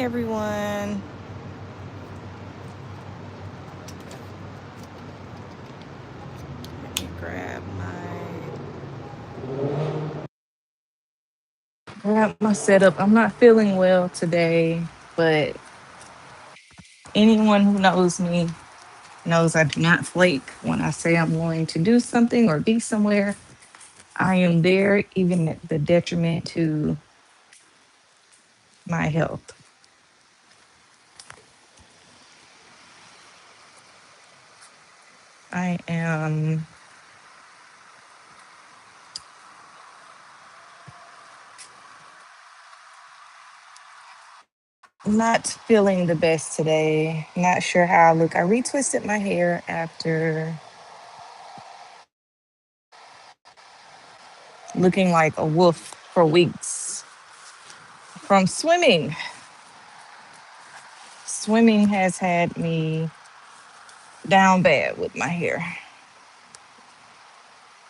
everyone. Let me grab my setup. I'm not feeling well today, but anyone who knows me knows I do not flake when I say I'm going to do something or be somewhere. I am there, even at the detriment to my health. I am not feeling the best today. Not sure how I look. I retwisted my hair after looking like a wolf for weeks from swimming. Swimming has had me down bad with my hair.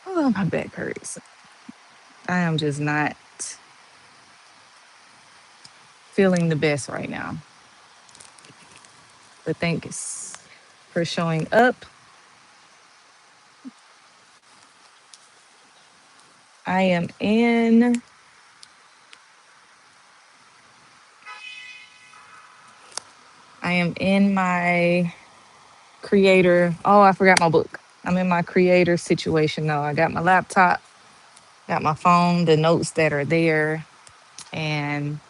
Oh, my back hurts. I am just not feeling the best right now. But thanks for showing up. I am in I am in my creator. Oh, I forgot my book. I'm in my creator situation though. I got my laptop, got my phone, the notes that are there, and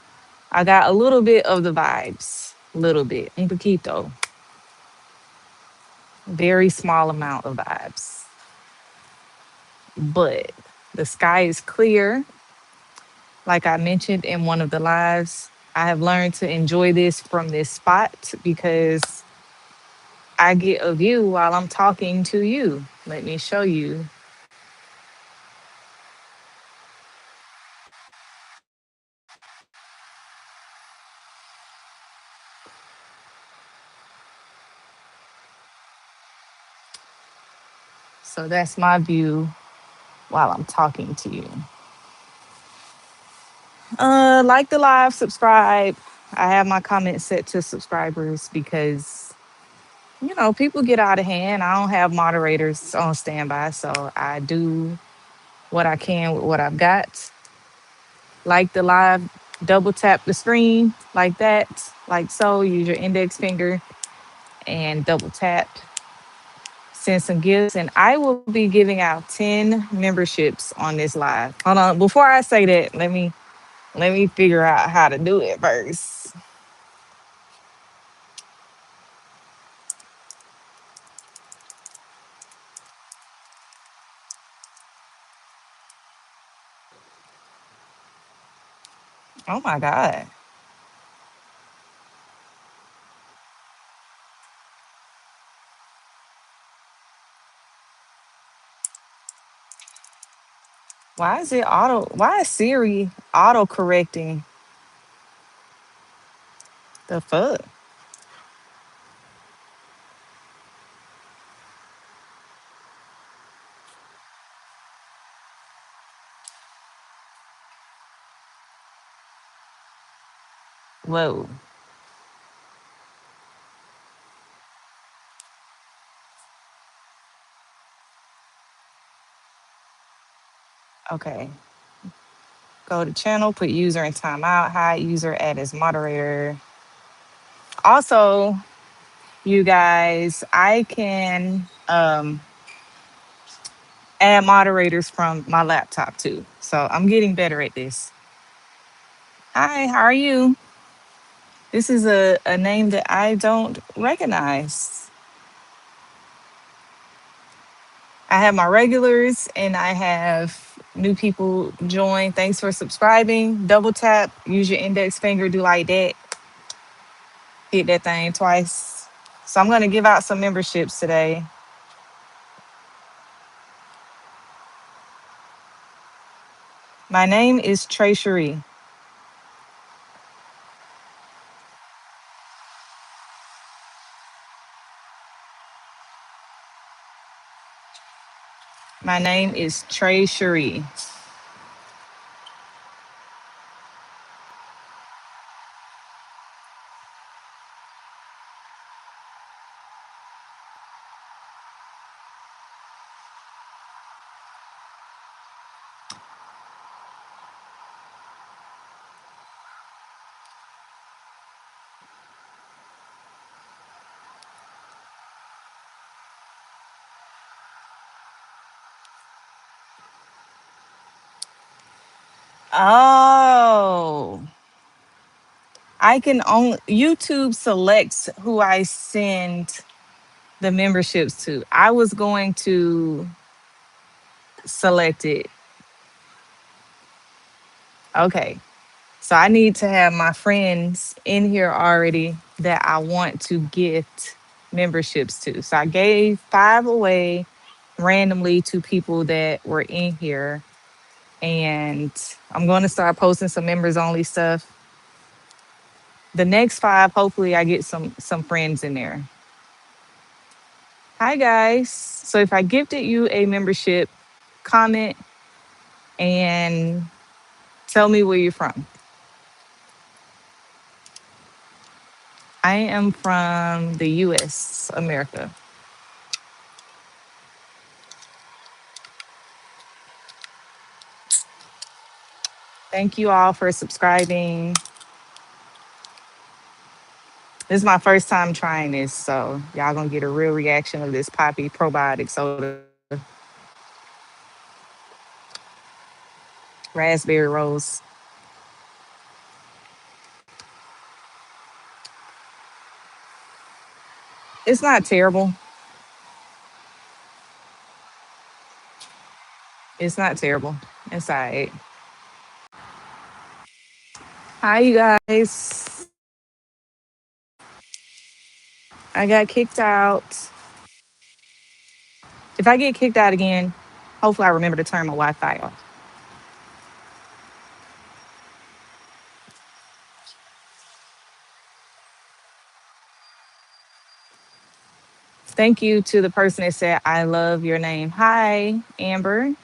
I got a little bit of the vibes. Little bit. Un poquito. Very small amount of vibes. But the sky is clear. Like I mentioned in one of the lives, I have learned to enjoy this from this spot because I get a view while I'm talking to you. Let me show you. So that's my view while I'm talking to you. Like the live, subscribe. I have my comments set to subscribers because people get out of hand. I don't have moderators on standby, so I do what I can with what I've got. Like the live, double tap the screen like that, like so. Use your index finger and double tap. Send some gifts, and I will be giving out 10 memberships on this live. Hold on, before I say that, let me figure out how to do it first. Oh my God. Why is Siri auto correcting the fuck? Whoa. Okay. Go to channel, put user in timeout, hide user, add as moderator. Also, you guys, I can add moderators from my laptop too. So I'm getting better at this. Hi, how are you? This is a name that I don't recognize. I have my regulars and I have new people join. Thanks for subscribing. Double tap, use your index finger, do like that. Hit that thing twice. So I'm going to give out some memberships today. My name is Trey Cherie. My name is Trey Cherie. Oh, I can only YouTube selects who I send the memberships to. I was going to select it. Okay. So I need to have my friends in here already that I want to gift memberships to. So I gave 5 away randomly to people that were in here. And I'm going to start posting some members only stuff. The next 5, hopefully I get some friends in there. Hi guys. So if I gifted you a membership, comment and tell me where you're from. I am from the US, America. Thank you all for subscribing. This is my first time trying this, so y'all gonna get a real reaction of this poppy probiotic soda, raspberry rose. It's not terrible. It's not terrible. It's all right. Hi, you guys. I got kicked out. If I get kicked out again, hopefully I remember to turn my Wi-Fi off. Thank you to the person that said, I love your name. Hi, Amber.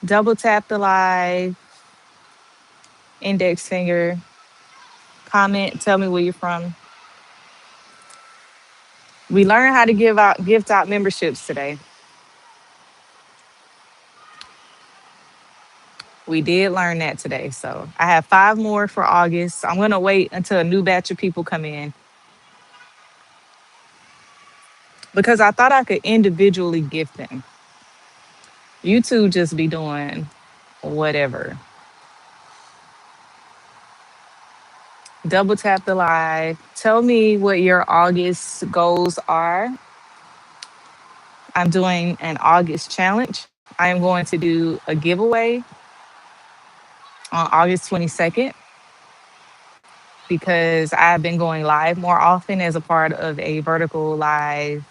Double tap the live, index finger, comment, tell me where you're from. We learned how to gift out memberships today. We did learn that today. So I have 5 more for August. I'm gonna wait until a new batch of people come in because I thought I could individually gift them. YouTube just be doing whatever. Double tap the live. Tell me what your August goals are. I'm doing an August challenge. I am going to do a giveaway on August 22nd because I've been going live more often as a part of a vertical live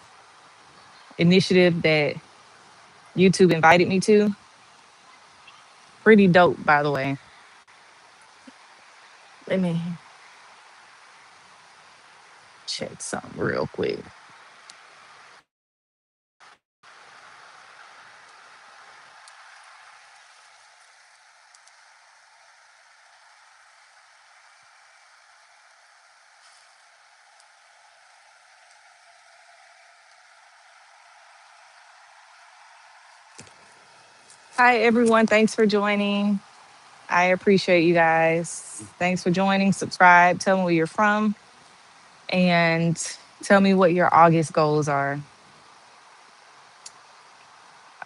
initiative that YouTube invited me to. Pretty dope, by the way. Let me check something real quick. Hi, everyone. Thanks for joining. I appreciate you guys. Thanks for joining. Subscribe. Tell me where you're from. And tell me what your August goals are.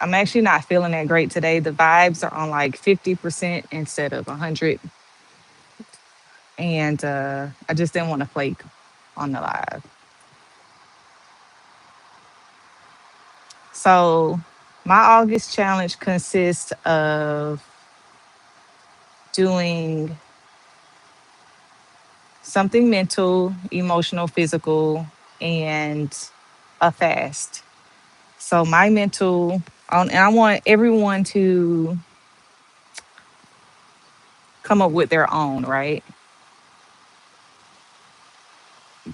I'm actually not feeling that great today. The vibes are on like 50% instead of 100. And I just didn't want to flake on the live. So my August challenge consists of doing something mental, emotional, physical, and a fast. So my mental, and I want everyone to come up with their own, right?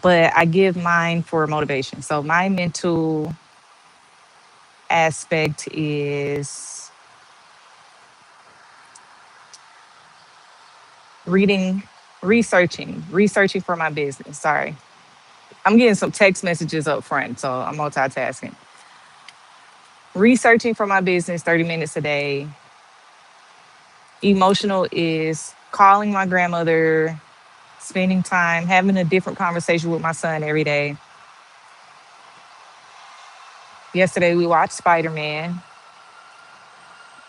But I give mine for motivation. So my mental aspect is reading, researching for my business. Sorry. I'm getting some text messages up front, so I'm multitasking. Researching for my business 30 minutes a day. Emotional is calling my grandmother, spending time, having a different conversation with my son every day. Yesterday we watched Spider-Man.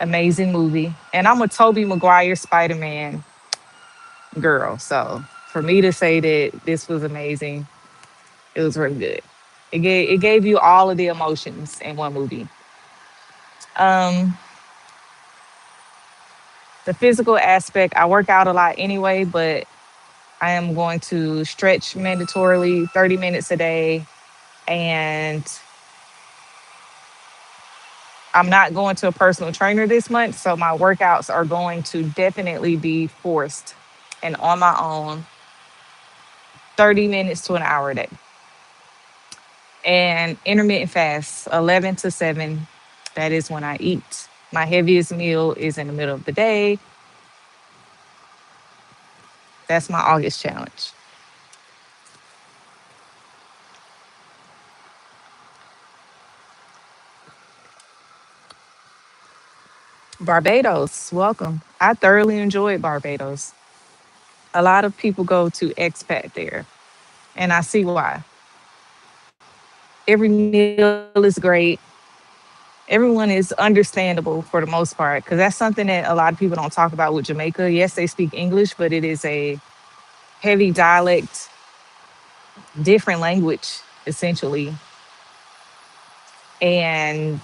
Amazing movie. And I'm a Tobey Maguire Spider-Man girl. So for me to say that this was amazing, it was really good. It gave you all of the emotions in one movie. Um, the physical aspect, I work out a lot anyway, but I am going to stretch mandatorily 30 minutes a day. And I'm not going to a personal trainer this month. So my workouts are going to definitely be forced and on my own, 30 minutes to an hour a day. And intermittent fast, 11 to 7. That is when I eat. My heaviest meal is in the middle of the day. That's my August challenge. Barbados, welcome. I thoroughly enjoyed Barbados. A lot of people go to expat there, and I see why. Every meal is great. Everyone is understandable for the most part, because that's something that a lot of people don't talk about with Jamaica. Yes, they speak English, but it is a heavy dialect, different language, essentially. And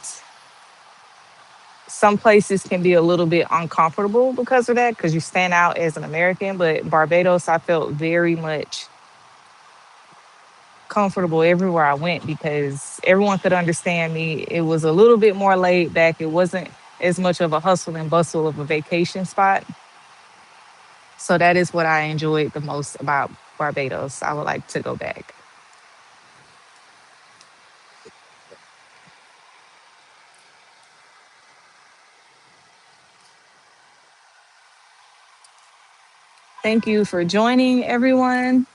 some places can be a little bit uncomfortable because of that, because you stand out as an American. But Barbados, I felt very much comfortable everywhere I went because everyone could understand me. It was a little bit more laid back. It wasn't as much of a hustle and bustle of a vacation spot. So that is what I enjoyed the most about Barbados. I would like to go back. Thank you for joining, everyone.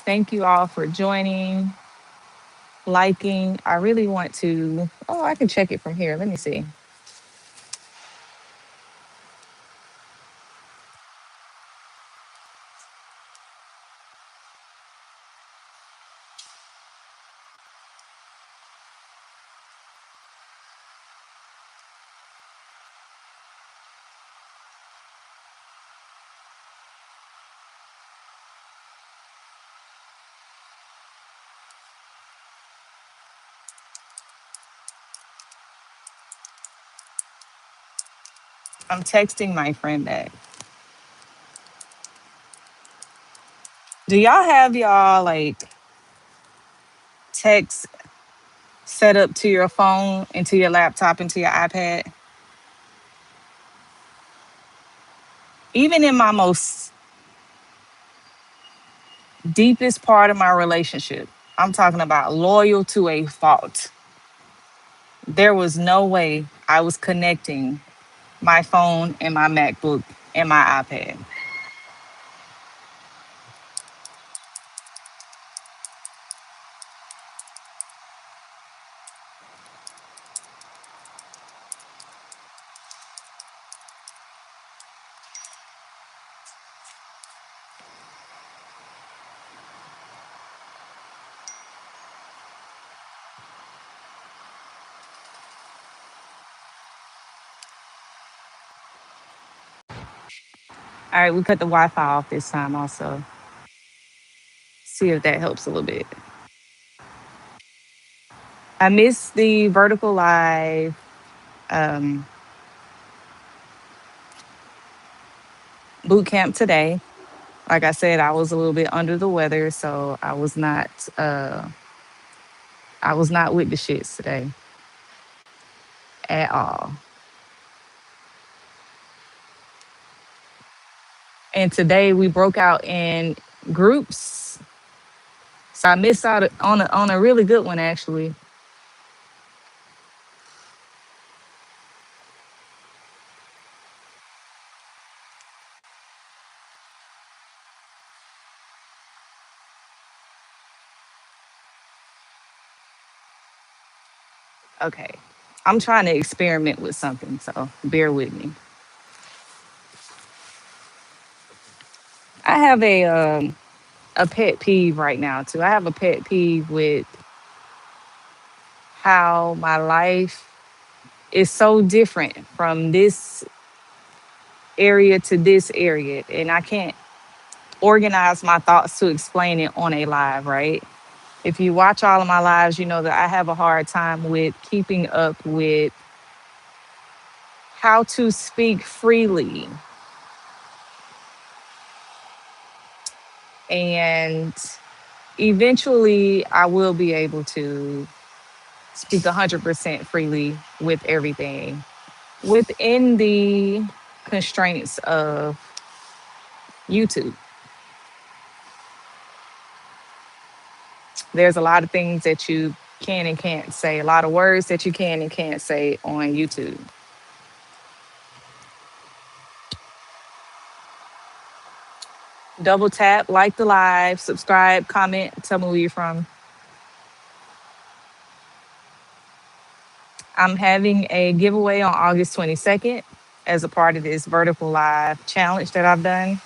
Thank you all for joining, liking. I really want to. Oh, I can check it from here. Let me see. I'm texting my friend back. Do y'all have y'all like text set up to your phone and to your laptop and to your iPad? Even in my most deepest part of my relationship, I'm talking about loyal to a fault. There was no way I was connecting my phone and my MacBook and my iPad. All right, we cut the Wi-Fi off this time also. See if that helps a little bit. I missed the vertical live um, boot camp today. Like I said, I was a little bit under the weather, so I was not with the shits today at all. And today we broke out in groups, so I missed out on a really good one actually. Okay, I'm trying to experiment with something, so bear with me. I have a pet peeve right now too. I have a pet peeve with how my life is so different from this area to this area, and I can't organize my thoughts to explain it on a live, right? If you watch all of my lives, you know that I have a hard time with keeping up with how to speak freely. And eventually, I will be able to speak 100% freely with everything within the constraints of YouTube. There's a lot of things that you can and can't say, a lot of words that you can and can't say on YouTube. Double tap, like the live, subscribe, comment, tell me where you're from. I'm having a giveaway on August 22nd as a part of this vertical live challenge that I've done.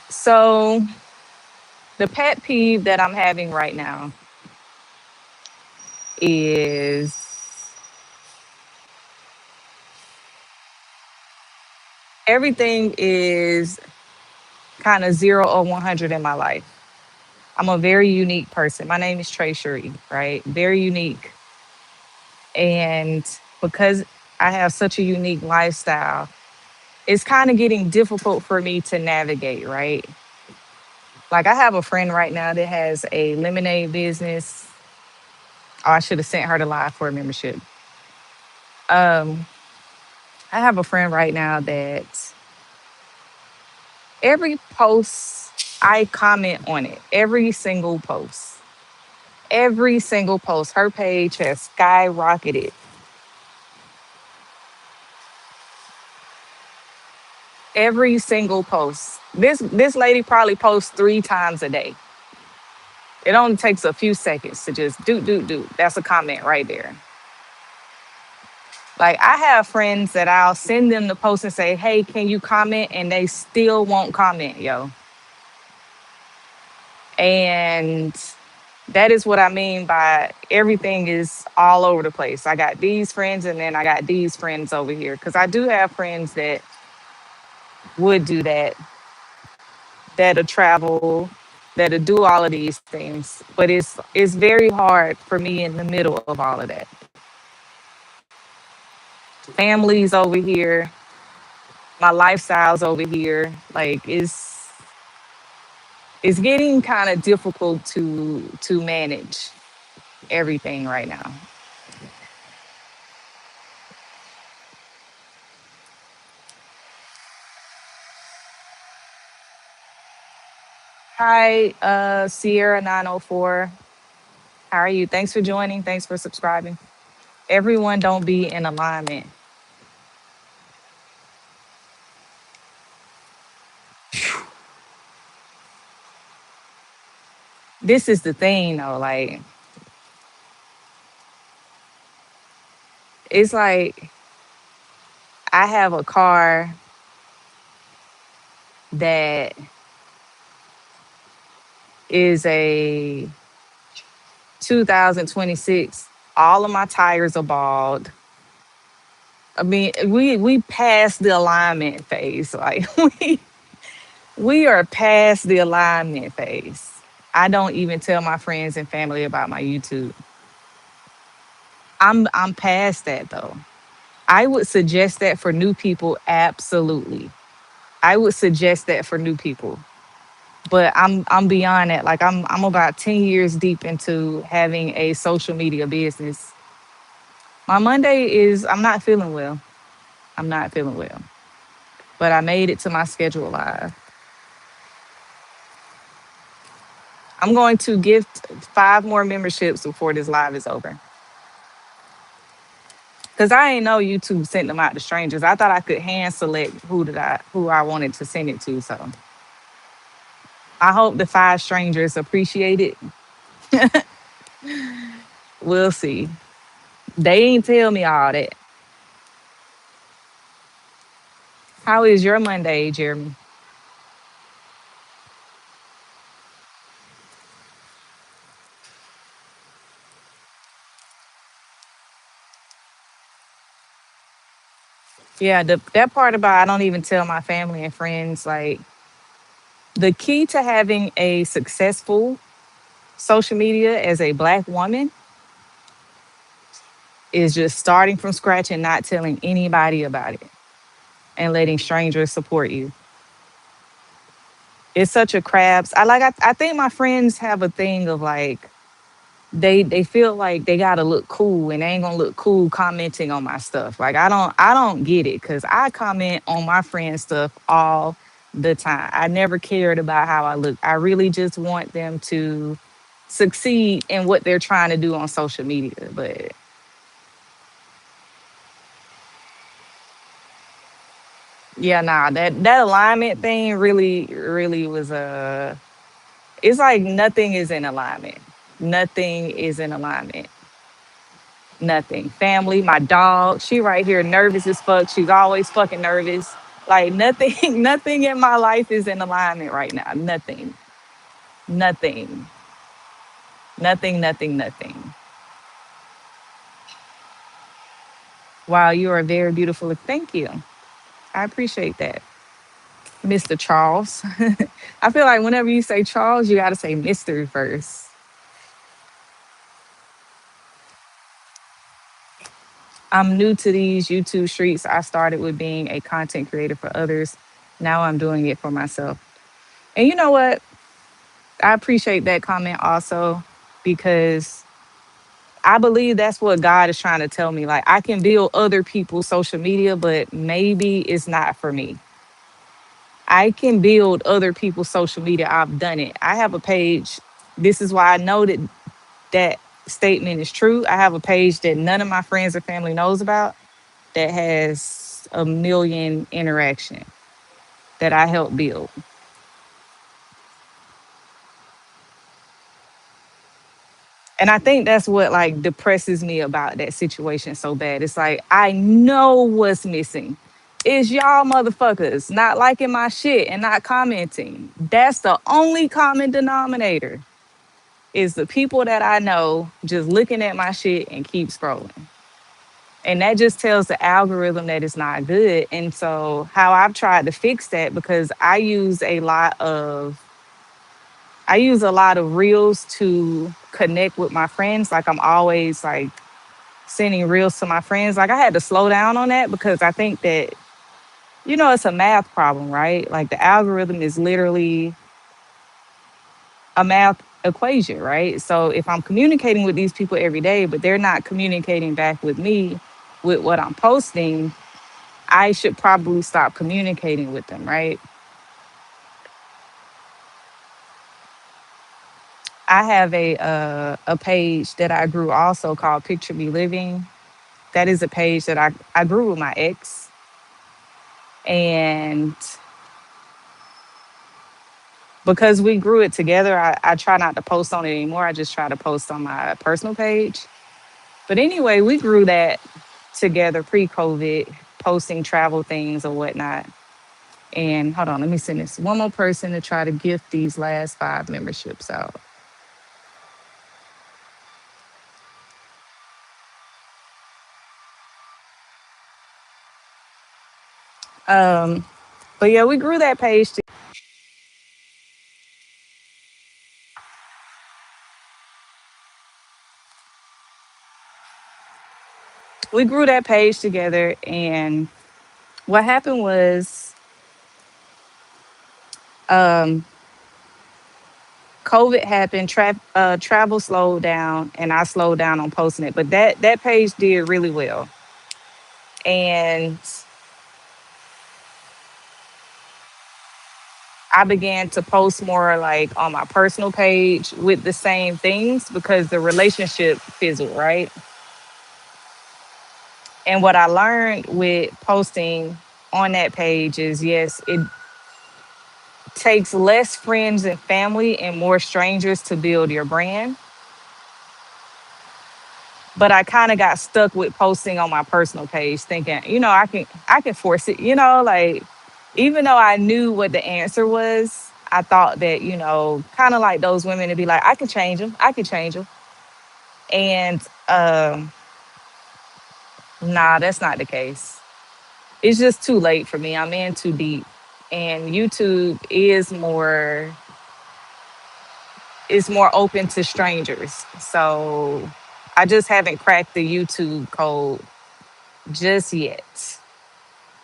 So, the pet peeve that I'm having right now is everything is kind of 0 or 100 in my life. I'm a very unique person. My name is Trey Shuri, right? Very unique. And because I have such a unique lifestyle, it's kind of getting difficult for me to navigate, right? Like I have a friend right now that has a lemonade business. Oh, I should have sent her the live for a membership. Um, I have a friend right now that every post I comment on it, every single post. Every single post, her page has skyrocketed. Every single post. This lady probably posts 3 times a day. It only takes a few seconds to just do. That's a comment right there. Like I have friends that I'll send them the post and say, "Hey, can you comment?" And they still won't comment, yo. And that is what I mean by everything is all over the place. I got these friends and then I got these friends over here. Cause I do have friends that would do that, that'll travel, that'll do all of these things. But it's very hard for me in the middle of all of that. Families over here, my lifestyles over here. Like it's getting kind of difficult to manage everything right now. Hi, Sierra 904. How are you? Thanks for joining. Thanks for subscribing. Everyone don't be in alignment. This is the thing though, like it's like I have a car that is a 2026. All of my tires are bald. I mean, we passed the alignment phase. Like we are past the alignment phase. I don't even tell my friends and family about my YouTube. I'm past that though. I would suggest that for new people, absolutely. I would suggest that for new people. But I'm beyond that. Like I'm about 10 years deep into having a social media business. My Monday is I'm not feeling well. I'm not feeling well. But I made it to my schedule live. I'm going to gift 5 more memberships before this live is over. Cause I ain't know YouTube sent them out to strangers. I thought I could hand select who I wanted to send it to. So I hope the 5 strangers appreciate it. We'll see. They ain't tell me all that. How is your Monday, Jeremy? Yeah, that part about I don't even tell my family and friends. Like the key to having a successful social media as a Black woman is just starting from scratch and not telling anybody about it and letting strangers support you. It's such a crabs. I think my friends have a thing of like they feel like they gotta look cool and they ain't gonna look cool commenting on my stuff. Like I don't get it because I comment on my friends' stuff all the time. I never cared about how I look. I really just want them to succeed in what they're trying to do on social media. But yeah, nah, that alignment thing really was it's like nothing is in alignment. Nothing is in alignment. Nothing. Family, my dog, she right here nervous as fuck. She's always fucking nervous. Like nothing, nothing in my life is in alignment right now. Nothing. Nothing. Nothing, nothing, nothing. Wow, you are very beautiful. Thank you. I appreciate that. Mr. Charles. I feel like whenever you say Charles, you gotta say Mr. first. I'm new to these YouTube streets. I started with being a content creator for others. Now I'm doing it for myself. And you know what? I appreciate that comment also because I believe that's what God is trying to tell me. Like, I can build other people's social media, but maybe it's not for me. I can build other people's social media. I've done it. I have a page. This is why I know that that statement is true. I have a page that none of my friends or family knows about that has a million interaction that I helped build. And I think that's what like depresses me about that situation so bad. It's like I know what's missing. It's y'all motherfuckers not liking my shit and not commenting. That's the only common denominator. Is the people that I know just looking at my shit and keep scrolling. And that just tells the algorithm that it's not good. And so how I've tried to fix that because I use a lot of reels to connect with my friends. Like I'm always like sending reels to my friends. Like I had to slow down on that because I think that, it's a math problem, right? Like the algorithm is literally a math equation, right? So if I'm communicating with these people every day, but they're not communicating back with me with what I'm posting, I should probably stop communicating with them, right? I have a page that I grew also called Picture Me Living. That is a page that I grew with my ex. And because we grew it together, I try not to post on it anymore. I just try to post on my personal page. But anyway, we grew that together pre-COVID, posting travel things or whatnot. And hold on, let me send this one more person to try to gift these last 5 memberships out. Um, but yeah, we grew that page. We grew that page together, and what happened was um, COVID happened, travel slowed down, and I slowed down on posting it. But that page did really well, and I began to post more like on my personal page with the same things because the relationship fizzled, right? And what I learned with posting on that page is yes, it takes less friends and family and more strangers to build your brand. But I kind of got stuck with posting on my personal page thinking, I can force it, like Even though I knew what the answer was, I thought that, kind of like those women to be like, I could change them. I could change them. And nah, that's not the case. It's just too late for me. I'm in too deep. And YouTube is more open to strangers. So I just haven't cracked the YouTube code just yet.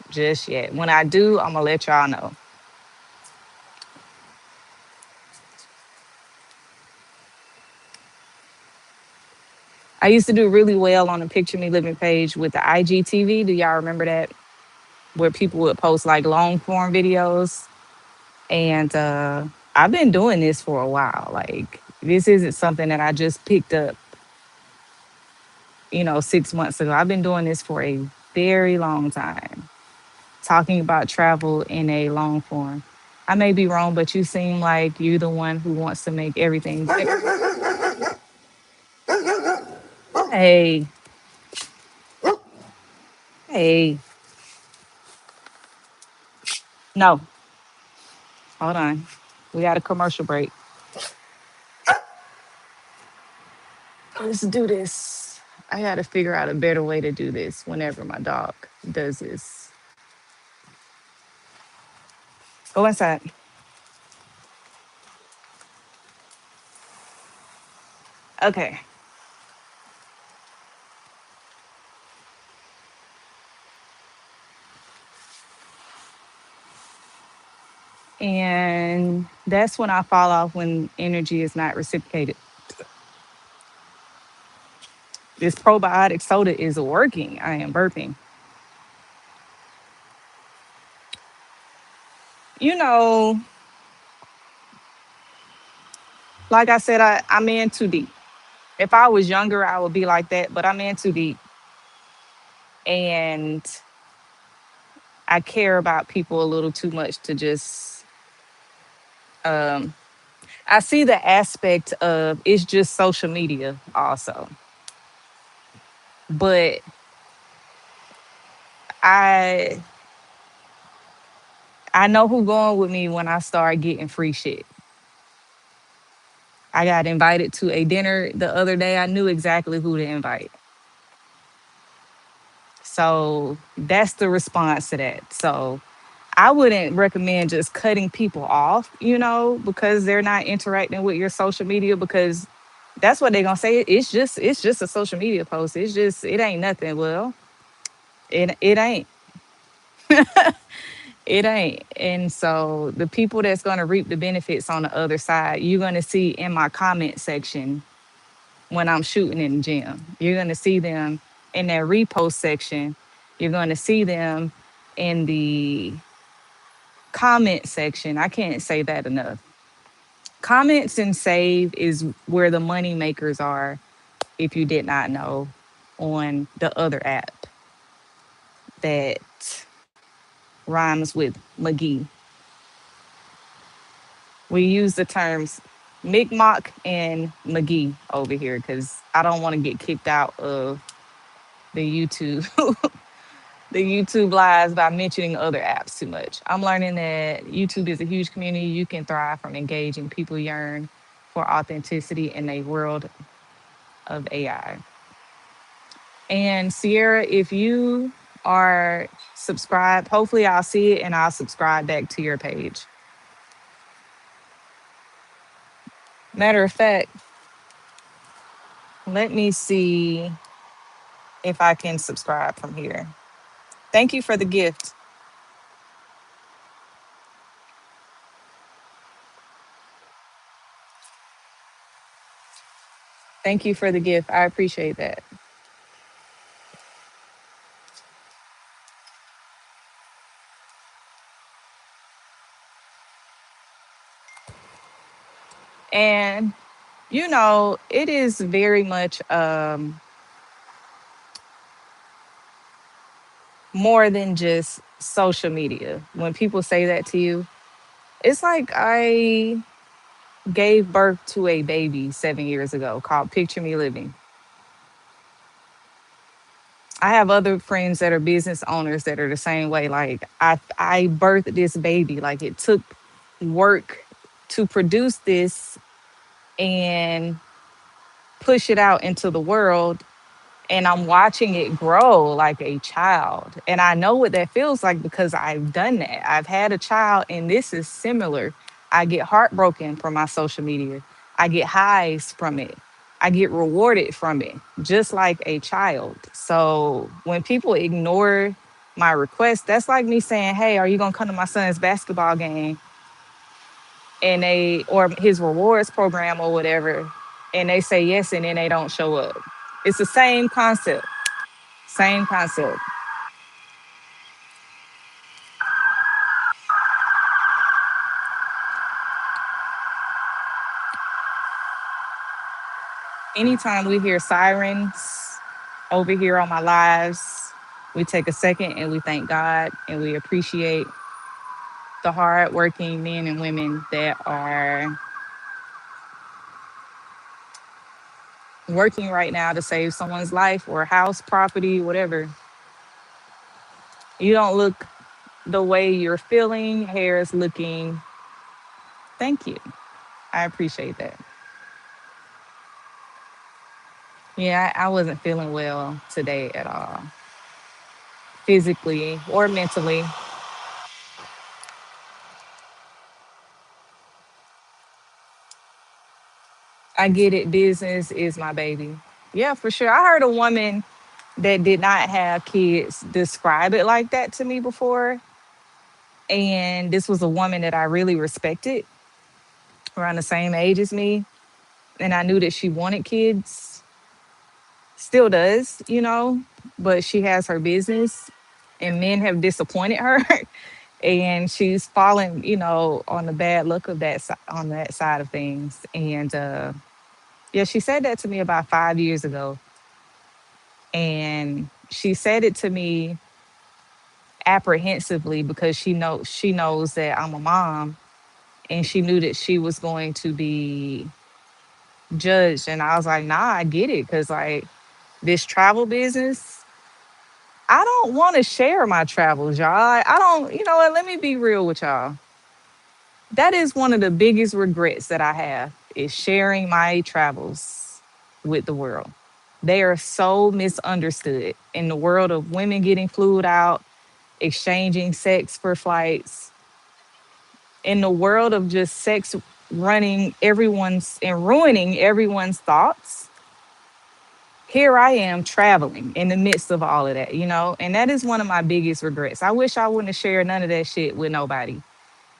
Just yet. When I do, I'm gonna let y'all know. I used to do really well on the Picture Me Living page with the IGTV. Do y'all remember that? Where people would post like long form videos. And I've been doing this for a while. Like, this isn't something that I just picked up, 6 months ago. I've been doing this for a very long time, talking about travel in a long form. I may be wrong, but you seem like you're the one who wants to make everything better. Hey, hey, no, hold on. We got a commercial break. Let's do this. I got to figure out a better way to do this whenever my dog does this. Go inside. Okay. And that's when I fall off when energy is not reciprocated. This probiotic soda is working. I am burping. You know, like I said, I'm in too deep. If I was younger, I would be like that, but I'm in too deep. And I care about people a little too much to just, um, I see the aspect of it's just social media also. But I I know who going with me when I start getting free shit. I got invited to a dinner the other day. I knew exactly who to invite. So that's the response to that. So I wouldn't recommend just cutting people off, because they're not interacting with your social media because that's what they're gonna say. It's just a social media post. It ain't nothing. Well, it ain't. It ain't. And so the people that's gonna reap the benefits on the other side, you're gonna see in my comment section when I'm shooting in the gym. You're gonna see them in that repost section. You're gonna see them in the comment section. I can't say that enough. Comments and save is where the money makers are, if you did not know, on the other app that rhymes with McGee. We use the terms Mi'kmaq and McGee over here because I don't want to get kicked out of the YouTube the YouTube lives by mentioning other apps too much. I'm learning that YouTube is a huge community. You can thrive from engaging. People yearn for authenticity in a world of AI. And Sierra, if you are subscribed, hopefully I'll see it and I'll subscribe back to your page. Matter of fact, let me see if I can subscribe from here. Thank you for the gift. Thank you for the gift. I appreciate that. And it is very much more than just social media. When people say that to you, it's like I gave birth to a baby 7 years ago called Picture Me Living. I have other friends that are business owners that are the same way. Like I birthed this baby. Like it took work to produce this and push it out into the world, and I'm watching it grow like a child. And I know what that feels like because I've done that. I've had a child, and this is similar. I get heartbroken from my social media, I get highs from it, I get rewarded from it, just like a child. So when people ignore my request, that's like me saying, hey, are you going to come to my son's basketball game? And they, or his rewards program or whatever, and they say yes, and then they don't show up. It's the same concept. Same concept. Anytime we hear sirens over here on my lives, we take a second and we thank God and we appreciate the hardworking men and women that are working right now to save someone's life or house, property, whatever. You don't look the way you're feeling. Hair is looking. Thank you. I appreciate that. Yeah, I wasn't feeling well today at all, physically or mentally. I get it. Business is my baby. Yeah, for sure. I heard a woman that did not have kids describe it like that to me before. And this was a woman that I really respected, around the same age as me. And I knew that she wanted kids, still does, but she has her business and men have disappointed her. And she's fallen, on the bad luck of on that side of things. And yeah, she said that to me about 5 years ago. And she said it to me apprehensively because she knows that I'm a mom, and she knew that she was going to be judged. And I was like, nah, I get it. Cause like this travel business, I don't want to share my travels, y'all. I don't, you know what? Let me be real with y'all. That is one of the biggest regrets that I have is sharing my travels with the world. They are so misunderstood in the world of women getting flued out, exchanging sex for flights, in the world of just sex running everyone's and ruining everyone's thoughts. Here I am traveling in the midst of all of that. And that is one of my biggest regrets. I wish I wouldn't have shared none of that shit with nobody,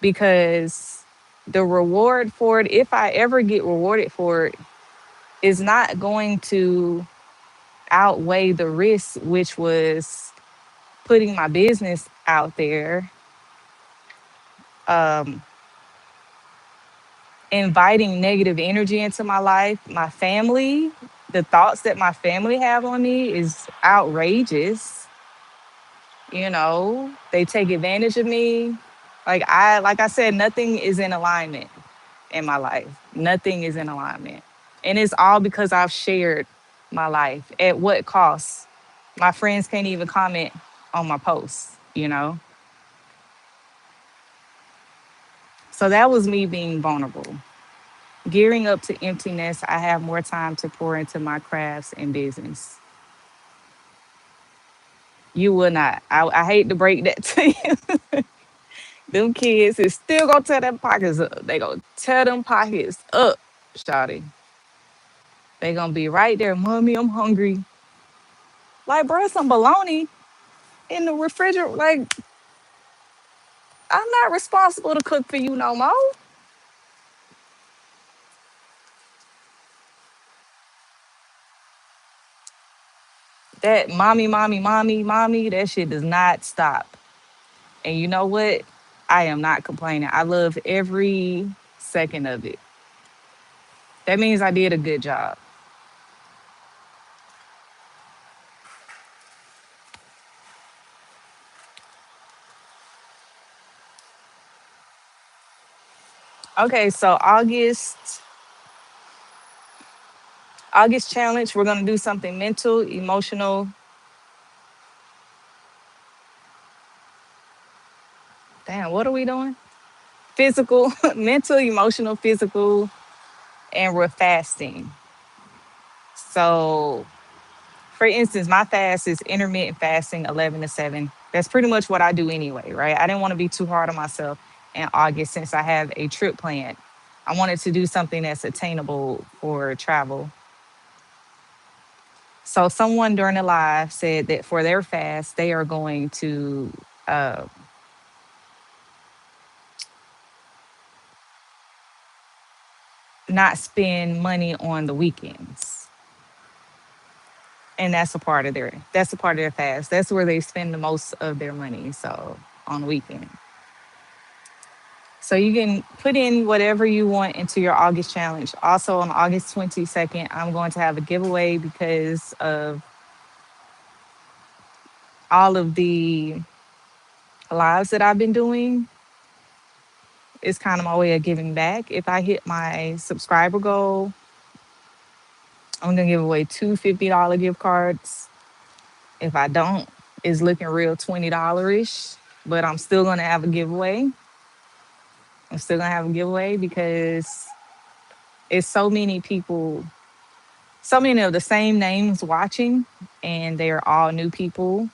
because the reward for it, if I ever get rewarded for it, is not going to outweigh the risk, which was putting my business out there, um, inviting negative energy into my life. My family, the thoughts that my family have on me is outrageous. They take advantage of me. Like I said, nothing is in alignment in my life. Nothing is in alignment. And it's all because I've shared my life. At what cost? My friends can't even comment on my posts. So that was me being vulnerable. Gearing up to emptiness, I have more time to pour into my crafts and business. You will not. I hate to break that to you. Them kids is still gonna tear them pockets up. They gonna tear them pockets up, shawty. They gonna be right there, mommy, I'm hungry. Like, bro, some bologna in the refrigerator. Like, I'm not responsible to cook for you no more. That mommy, mommy, mommy, mommy, that shit does not stop. And you know what? I am not complaining. I love every second of it. That means I did a good job. Okay, so August challenge, we're gonna do something mental, emotional, Damn, what are we doing? Physical, mental, emotional, physical, and we're fasting. So, for instance, my fast is intermittent fasting, 11 to 7. That's pretty much what I do anyway, right? I didn't want to be too hard on myself in August since I have a trip planned. I wanted to do something that's attainable for travel. So, someone during the live said that for their fast, they are going to uh, not spend money on the weekends. And that's a part of their fast. That's where they spend the most of their money. So on the weekend. So you can put in whatever you want into your August challenge. Also on August 22nd, I'm going to have a giveaway because of all of the lives that I've been doing. It's kind of my way of giving back. If I hit my subscriber goal, I'm gonna give away two $50 gift cards. If I don't, it's looking real $20 ish, but I'm still gonna have a giveaway. I'm still gonna have a giveaway because it's so many people, so many of the same names watching, and they are all new people.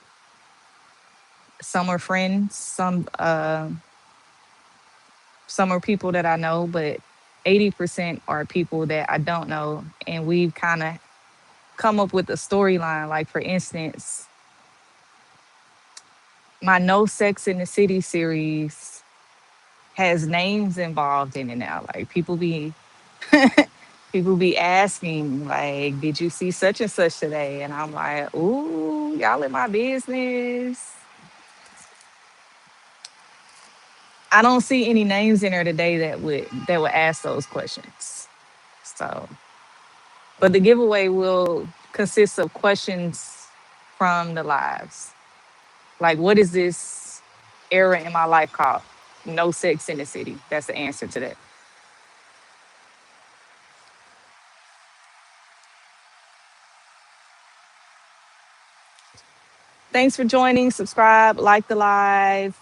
Some are friends, some are people that I know, but 80% are people that I don't know. And we've kind of come up with a storyline. Like for instance, my No Sex in the City series has names involved in it now. Like people be asking, like, did you see such and such today? And I'm like, ooh, y'all in my business. I don't see any names in there today that would ask those questions. So, but the giveaway will consist of questions from the lives. Like, what is this era in my life called? No Sex in the City. That's the answer to that. Thanks for joining. Subscribe, like the live.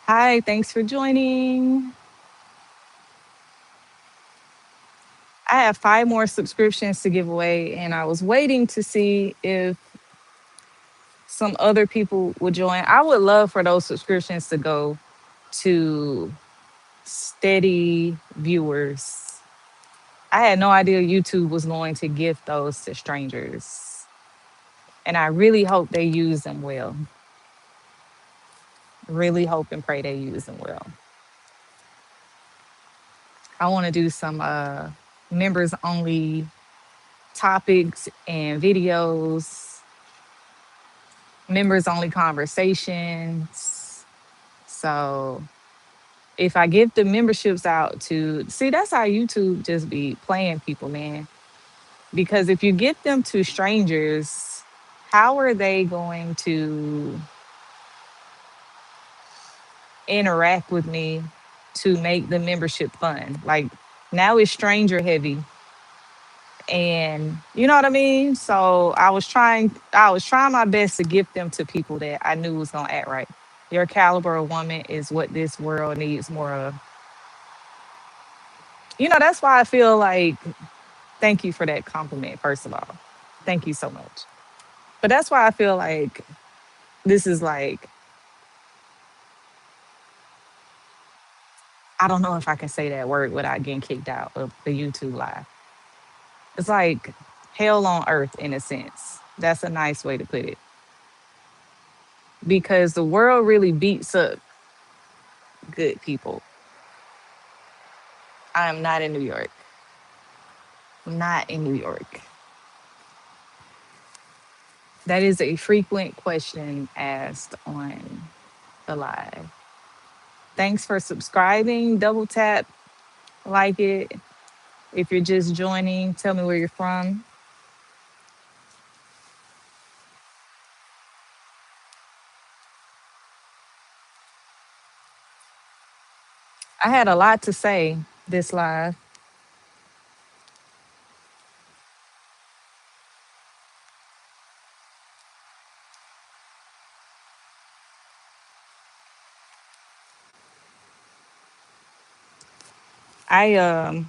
Hi, thanks for joining. I have 5 more subscriptions to give away, and I was waiting to see if some other people would join. I would love for those subscriptions to go to steady viewers. I had no idea YouTube was going to gift those to strangers. And I really hope they use them well. Really hope and pray they use them well. I want to do some members only topics and videos, members only conversations. So if I give the memberships out to see, that's how YouTube just be playing people, man. Because if you get them to strangers, how are they going to interact with me to make the membership fun? Like now it's stranger heavy, and you know what I mean? So I was trying my best to gift them to people that I knew was gonna act right. Your caliber of woman is what this world needs more of. That's why I feel like, thank you for that compliment, first of all. Thank you so much. But that's why I feel like this is like, I don't know if I can say that word without getting kicked out of the YouTube live. It's like hell on earth in a sense. That's a nice way to put it. Because the world really beats up good people. I am not in New York. I'm not in New York. That is a frequent question asked on the live. Thanks for subscribing. Double tap, like it. If you're just joining, tell me where you're from. I had a lot to say. this live. I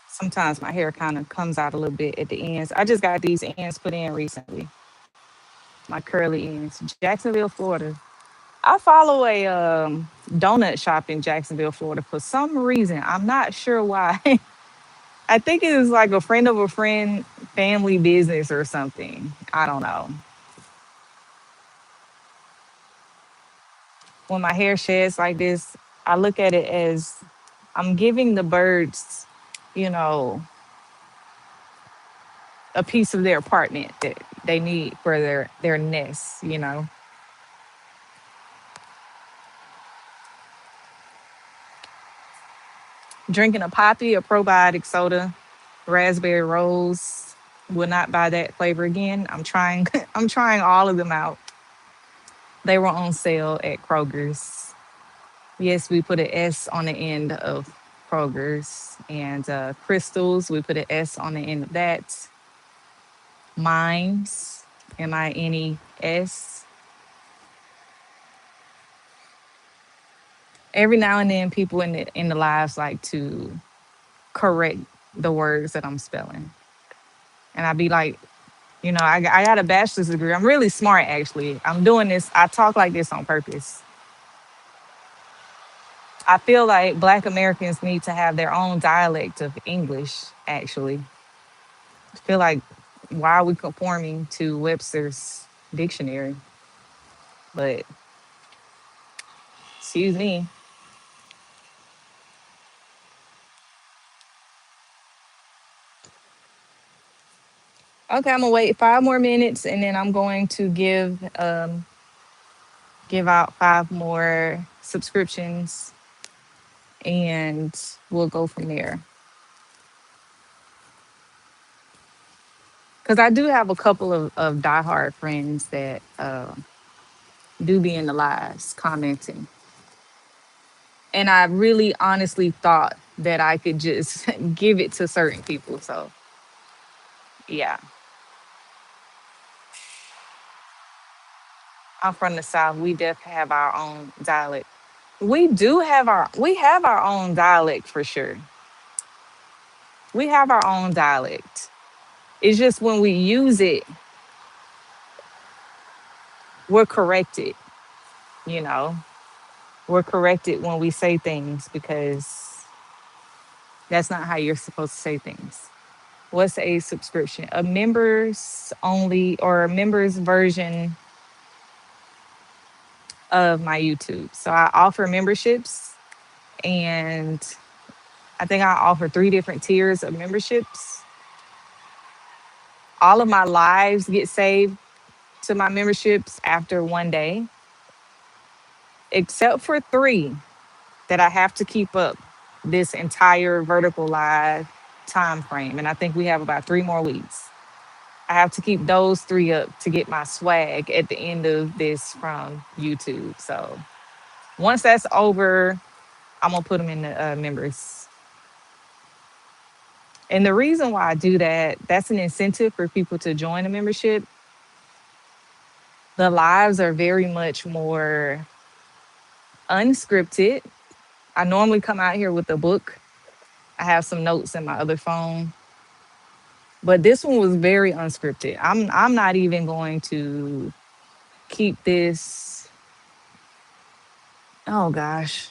Sometimes my hair kind of comes out a little bit at the ends. I just got these ends put in recently. My curly ends. Jacksonville, Florida. I follow a donut shop in Jacksonville, Florida for some reason. I'm not sure why. I think it was like a friend of a friend family business or something. I don't know. When my hair sheds like this, I look at it as I'm giving the birds, you know, a piece of their apartment that they need for their nests, you know. Drinking a poppy, a probiotic soda, raspberry rose. Will not buy that flavor again. I'm trying I'm trying all of them out. They were on sale at Kroger's. Yes, we put an S on the end of Kroger's. And crystals, we put an S on the end of that. Mines, Mines. Every now and then, people in the lives like to correct the words that I'm spelling, and I'd be like, I got a bachelor's degree. I'm really smart, actually. I'm doing this. I talk like this on purpose. I feel like Black Americans need to have their own dialect of English. Actually, I feel like why are we conforming to Webster's dictionary? But excuse me. Okay, I'm gonna wait 5 more minutes, and then I'm going to give out 5 more subscriptions, and we'll go from there. Because I do have a couple of diehard friends that do be in the lives commenting. And I really honestly thought that I could just give it to certain people. So, yeah, I'm from the South. We definitely have our own dialect. We have our own dialect for sure. We have our own dialect. It's just when we use it, we're corrected, you know. We're corrected when we say things because that's not how you're supposed to say things. What's a subscription? A members only or a members version of my YouTube. So I offer memberships, and I think I offer 3 different tiers of memberships. All of my lives get saved to my memberships after one day, except for 3 that I have to keep up this entire vertical live time frame. And I think we have about 3 more weeks. I have to keep those 3 up to get my swag at the end of this from YouTube. So once that's over, I'm gonna put them in the members. And the reason why I do that, that's an incentive for people to join a membership. The lives are very much more unscripted. I normally come out here with a book. I have some notes in my other phone, but this one was very unscripted. I'm not even going to keep this. Oh gosh,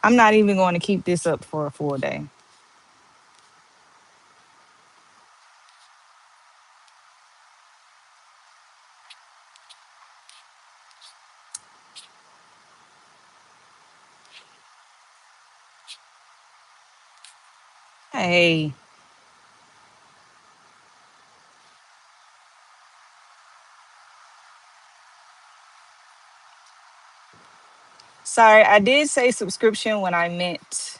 I'm not even going to keep this up for a full day. Hey, sorry, I did say subscription when I meant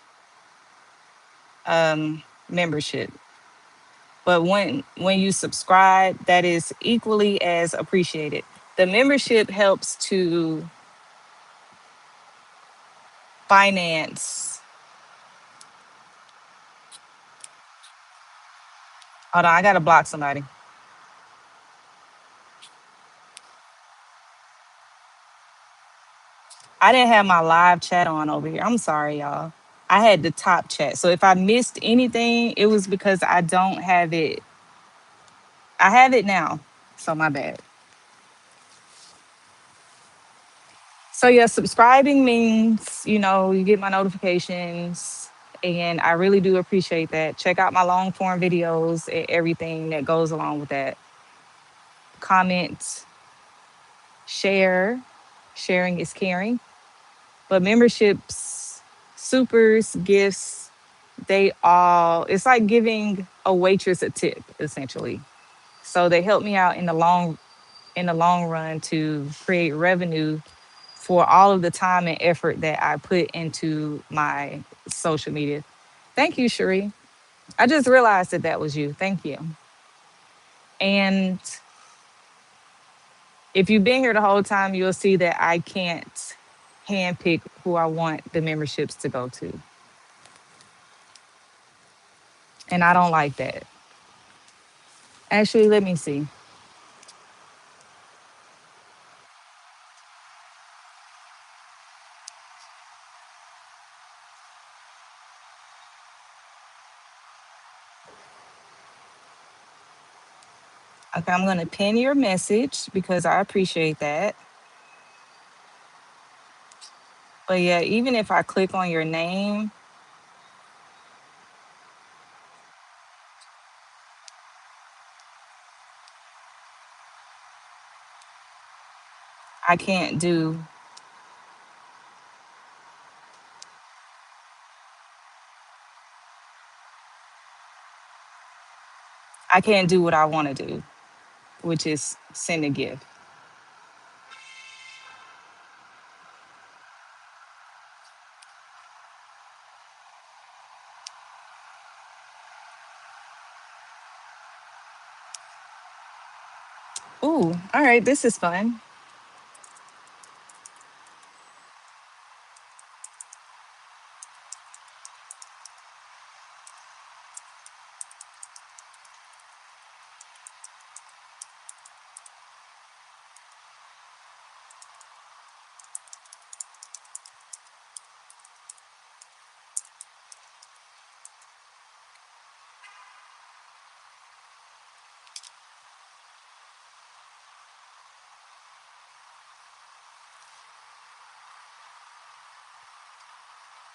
membership, But when you subscribe, that is equally as appreciated. The membership helps to finance. Hold on, I gotta block somebody. I didn't have my live chat on over here. I'm sorry, y'all. I had the top chat. So if I missed anything, it was because I don't have it. I have it now. So my bad. So yeah, subscribing means, you get my notifications, and I really do appreciate that. Check out my long form videos and everything that goes along with that. Comment, share. Sharing is caring. But memberships, supers, gifts, it's like giving a waitress a tip essentially. So they help me out in the long run to create revenue for all of the time and effort that I put into my social media. Thank you, Cherie. I just realized that that was you. Thank you. And if you've been here the whole time, you'll see that I can't handpick who I want the memberships to go to. And I don't like that. Actually, let me see. Okay, I'm going to pin your message because I appreciate that. But yeah, even if I click on your name, I can't do I can't do what I want to do, which is send a gift. Ooh, all right, this is fun.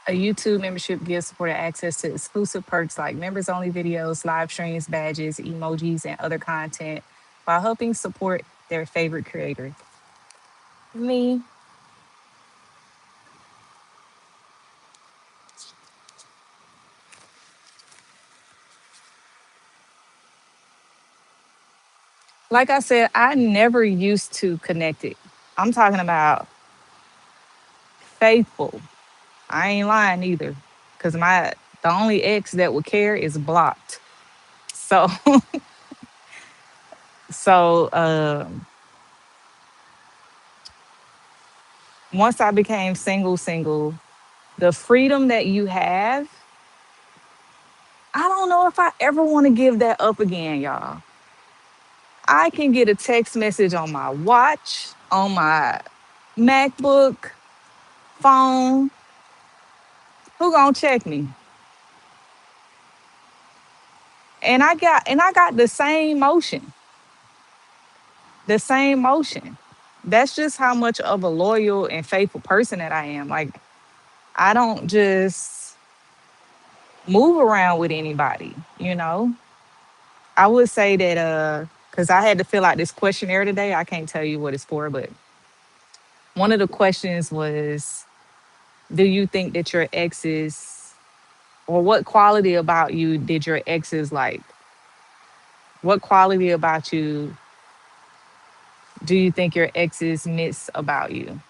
A YouTube membership gives supporter access to exclusive perks like members only videos, live streams, badges, emojis, and other content while helping support their favorite creator. Me, like I said, I never used to connect it. I'm talking about faithful. I ain't lying either. Cause the only ex that would care is blocked. So so once I became single, the freedom that you have, I don't know if I ever want to give that up again, y'all. I can get a text message on my watch, on my MacBook, phone. Who gonna check me? And I got the same motion. The same motion. That's just how much of a loyal and faithful person that I am. Like I don't just move around with anybody. I would say that because I had to fill out this questionnaire today. I can't tell you what it's for, but one of the questions was, do you think that your exes, or what quality about you did your exes like? What quality about you do you think your exes miss about you?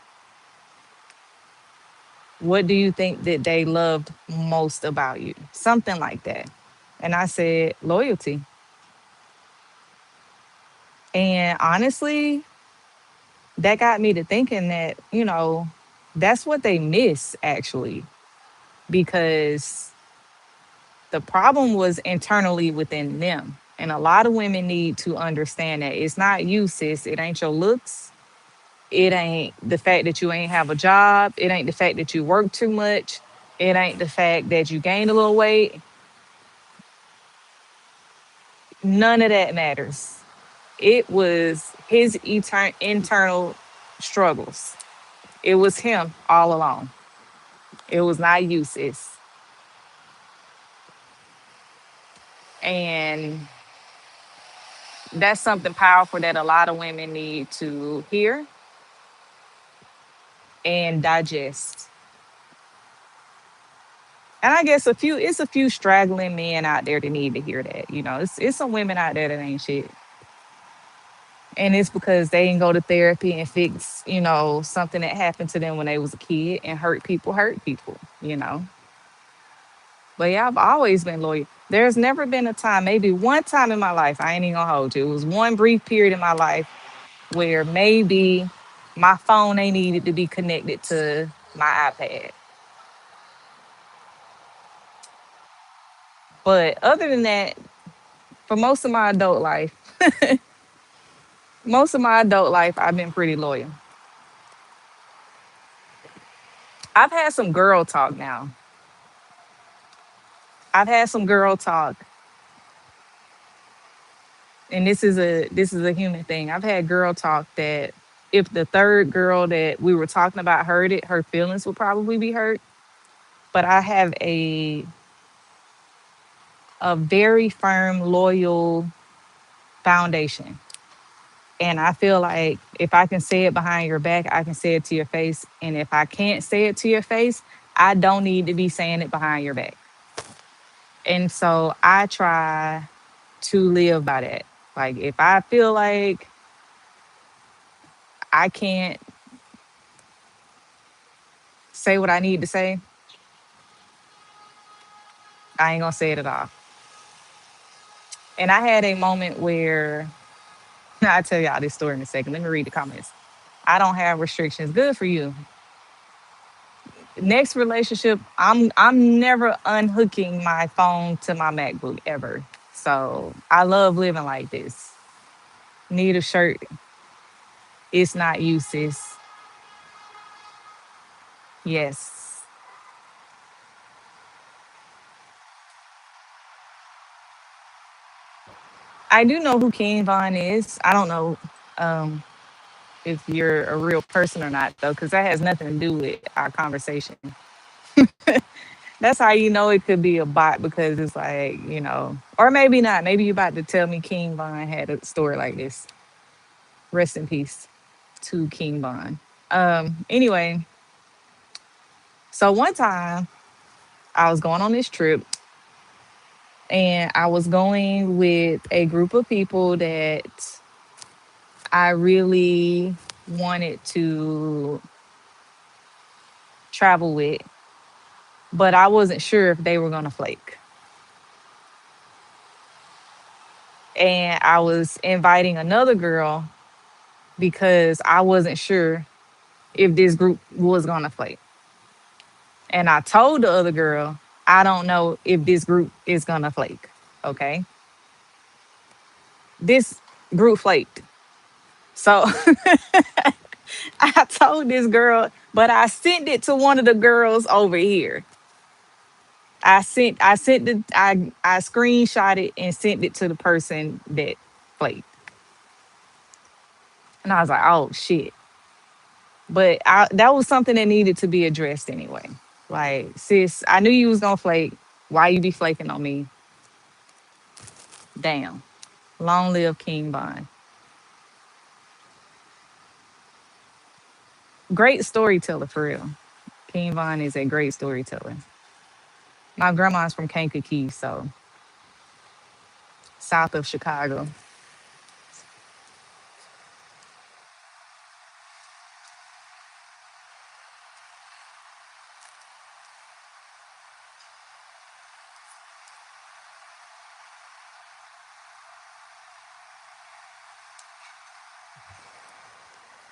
What do you think that they loved most about you? Something like that. And I said, loyalty. And honestly, that got me to thinking that, that's what they miss actually, because the problem was internally within them. And a lot of women need to understand that it's not you, sis. It ain't your looks. It ain't the fact that you ain't have a job. It ain't the fact that you work too much. It ain't the fact that you gained a little weight. None of that matters. It was his internal struggles. It was him all along. It was not you, sis. And that's something powerful that a lot of women need to hear and digest. And I guess it's a few straggling men out there that need to hear that. It's some women out there that ain't shit. And it's because they didn't go to therapy and fix, something that happened to them when they was a kid, and hurt people. But yeah, I've always been loyal. There's never been a time, maybe one time in my life, I ain't even gonna hold you. It was one brief period in my life where maybe my phone ain't needed to be connected to my iPad. But other than that, for most of my adult life, I've been pretty loyal. I've had some girl talk now. I've had some girl talk, and this is a human thing. I've had girl talk that if the third girl that we were talking about heard it, her feelings would probably be hurt. But I have a very firm, loyal foundation. And I feel like if I can say it behind your back, I can say it to your face. And if I can't say it to your face, I don't need to be saying it behind your back. And so I try to live by that. Like if I feel like I can't say what I need to say, I ain't gonna say it at all. And I had a moment where I'll tell y'all this story in a second. Let me read the comments. I don't have restrictions. Good for you. Next relationship, I'm never unhooking my phone to my MacBook ever. So I love living like this. Need a shirt. It's not you, sis. Yes. I do know who King Von is. I don't know um, if you're a real person or not, though, because that has nothing to do with our conversation. That's how you know it could be a bot because it's like, or maybe not. Maybe you're about to tell me King Von had a story like this. Rest in peace to King Von. Anyway, so one time I was going on this trip and I was going with a group of people that I really wanted to travel with, but I wasn't sure if they were going to flake. And I was inviting another girl because I wasn't sure if this group was going to flake. And I told the other girl, I don't know if this group is going to flake. Okay. This group flaked. So I told this girl, but I sent it to one of the girls over here. I screenshot it and sent it to the person that played. And I was like, oh shit. But that was something that needed to be addressed anyway. Like, sis, I knew you was gonna flake. Why you be flaking on me? Damn. Long live King Von. Great storyteller for real. King Von is a great storyteller. My grandma's from Kankakee, so south of Chicago.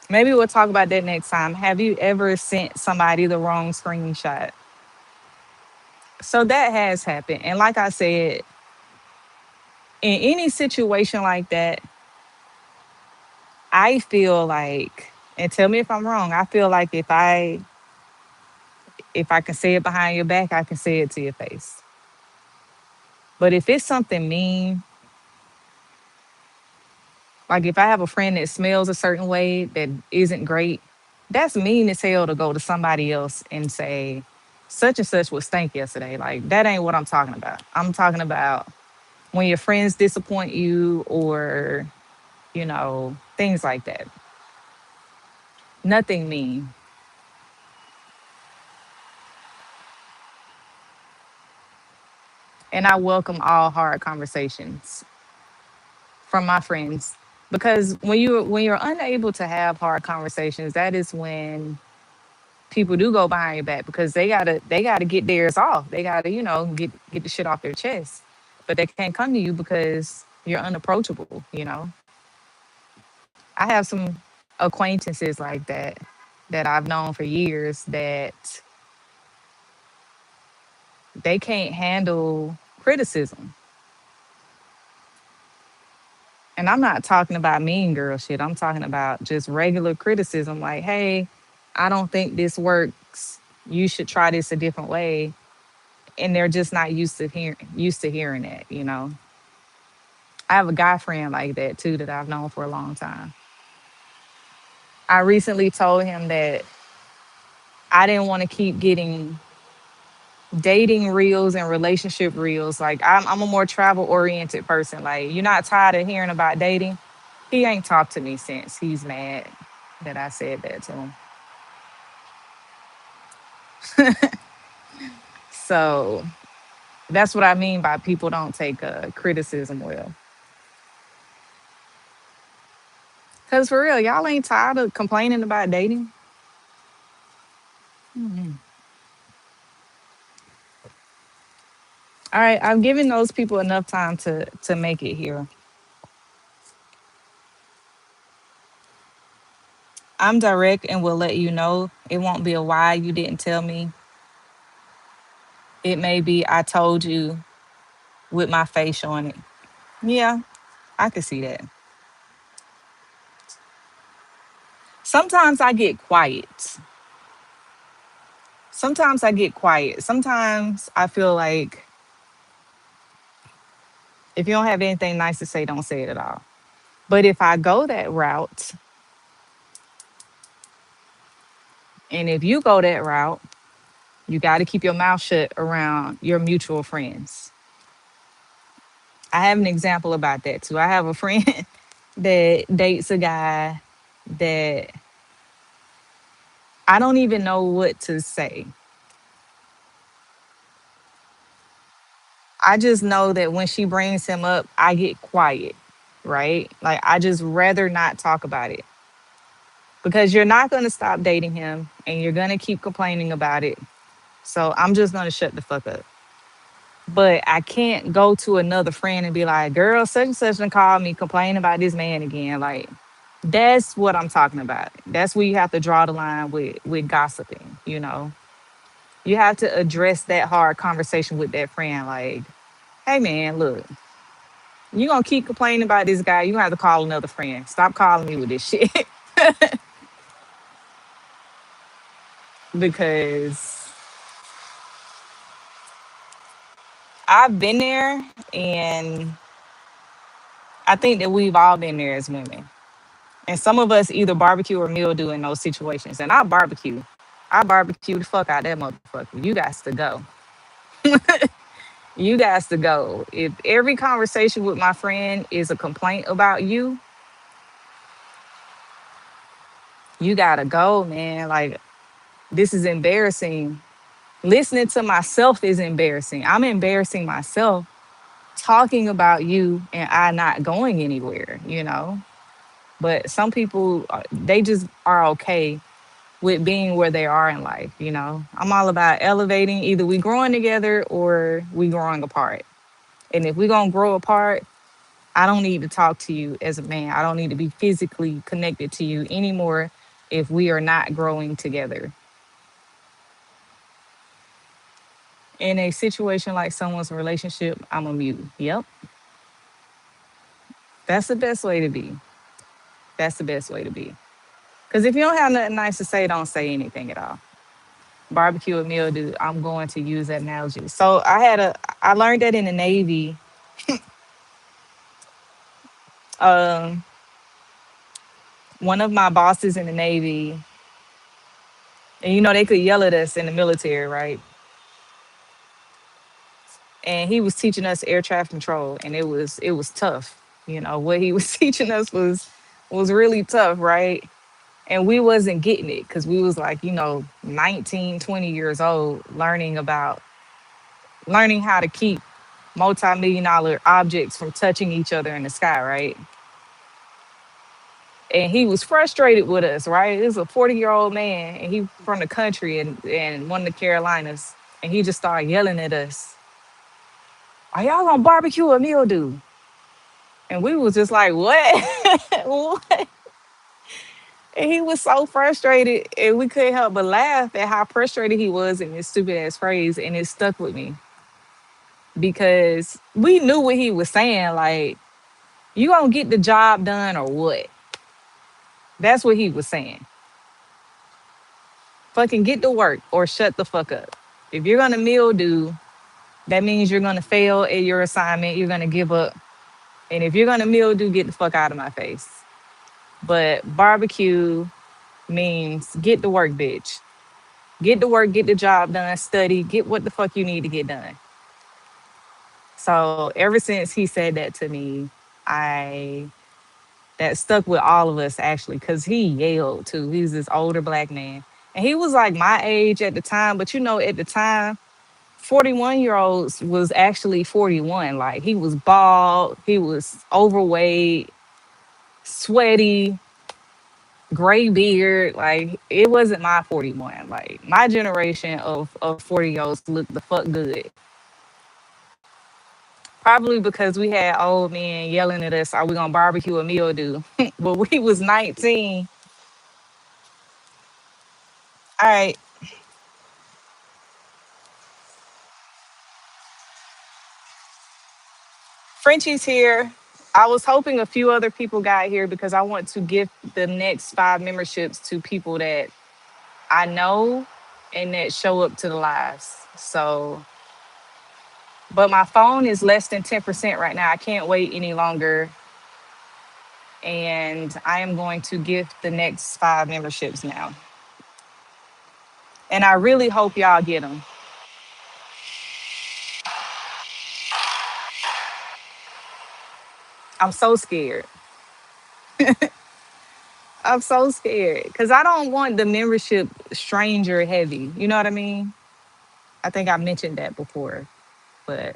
Maybe we'll talk about that next time. Have you ever sent somebody the wrong screenshot? So that has happened. And like I said, in any situation like that, I feel like, and tell me if I'm wrong, I feel like if I can say it behind your back, I can say it to your face. But if it's something mean, like if I have a friend that smells a certain way that isn't great, that's mean as hell to go to somebody else and say, such and such was stank yesterday. Like that ain't what I'm talking about. I'm talking about when your friends disappoint you or, things like that. Nothing mean. And I welcome all hard conversations from my friends because when you're unable to have hard conversations, that is when people do go behind your back because they gotta get theirs off. They gotta get the shit off their chest, but they can't come to you because you're unapproachable. I have some acquaintances like that I've known for years that they can't handle criticism. And I'm not talking about mean girl shit. I'm talking about just regular criticism like, hey, I don't think this works. You should try this a different way. And they're just not used to hearing that. I have a guy friend like that too that I've known for a long time. I recently told him that I didn't want to keep getting dating reels and relationship reels. Like I'm a more travel oriented person. Like you're not tired of hearing about dating. He ain't talked to me since. He's mad that I said that to him. So that's what I mean by people don't take criticism well. Cause for real, y'all ain't tired of complaining about dating. Mhm. All right, I've given those people enough time to make it here. I'm direct and will let you know. It won't be a why you didn't tell me. It may be I told you with my face showing it. Yeah, I could see that. Sometimes I get quiet. Sometimes I get quiet. Sometimes I feel like if you don't have anything nice to say, don't say it at all. But if I go that route, and if you go that route, you got to keep your mouth shut around your mutual friends. I have an example about that too. I have a friend that dates a guy that I don't even know what to say. I just know that when she brings him up, I get quiet, right? Like I just rather not talk about it because you're not going to stop dating him and you're going to keep complaining about it. So I'm just going to shut the fuck up. But I can't go to another friend and be like, girl, such and such and call me complaining about this man again. Like, that's what I'm talking about. That's where you have to draw the line with gossiping. You have to address that hard conversation with that friend. Like, hey man, look, you gonna keep complaining about this guy, you gonna have to call another friend. Stop calling me with this shit. Because I've been there and I think that we've all been there as women. And some of us either barbecue or mildew in those situations. And I barbecue. I barbecue the fuck out that motherfucker. You guys to go. You guys to go. If every conversation with my friend is a complaint about you, you gotta go, man. Like, this is embarrassing. Listening to myself is embarrassing. I'm embarrassing myself talking about you and I not going anywhere. But some people, they just are okay with being where they are in life. I'm all about elevating. Either we growing together or we growing apart. And if we gonna grow apart, I don't need to talk to you as a man. I don't need to be physically connected to you anymore if we are not growing together. In a situation like someone's relationship, I'm a mute. Yep. That's the best way to be. That's the best way to be. Because if you don't have nothing nice to say, don't say anything at all. Barbecue and mildew, I'm going to use that analogy. So I learned that in the Navy. Um, one of my bosses in the Navy, and they could yell at us in the military, right? And he was teaching us air traffic control, and it was tough. What he was teaching us was really tough, right? And we wasn't getting it because we was like 19, 20 years old, learning how to keep multi-million dollar objects from touching each other in the sky, right? And he was frustrated with us, right? This is a 40-year-old man, and he from the country and one of the Carolinas, and he just started yelling at us, "Are y'all gonna barbecue or mildew?" And we was just like, "What?" What? And he was so frustrated, and we couldn't help but laugh at how frustrated he was in this stupid ass phrase, and it stuck with me because we knew what he was saying. Like, you gonna get the job done or what? That's what he was saying. Fucking get to work or shut the fuck up. If you're gonna mildew, that means you're gonna fail at your assignment. You're gonna give up. And if you're gonna mildew, get the fuck out of my face. But barbecue means get to work, bitch. Get to work, get the job done, study, get what the fuck you need to get done. So ever since he said that to me, I that stuck with all of us actually, because he yelled too. He's this older black man. And he was like my age at the time, but at the time, 41-year-olds was actually 41. Like, he was bald, he was overweight, sweaty, gray beard. Like, it wasn't my 41. Like, my generation of 40-year-olds looked the fuck good. Probably because we had old men yelling at us, are we gonna barbecue a meal do? But we was 19. All right, Frenchie's here. I was hoping a few other people got here because I want to give the next 5 memberships to people that I know and that show up to the lives. So, but my phone is less than 10% right now. I can't wait any longer. And I am going to give the next 5 memberships now. And I really hope y'all get them. I'm so scared. I'm so scared because I don't want the membership stranger heavy. You know what I mean? I think I mentioned that before, but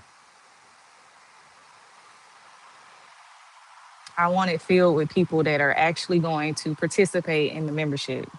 I want it filled with people that are actually going to participate in the membership.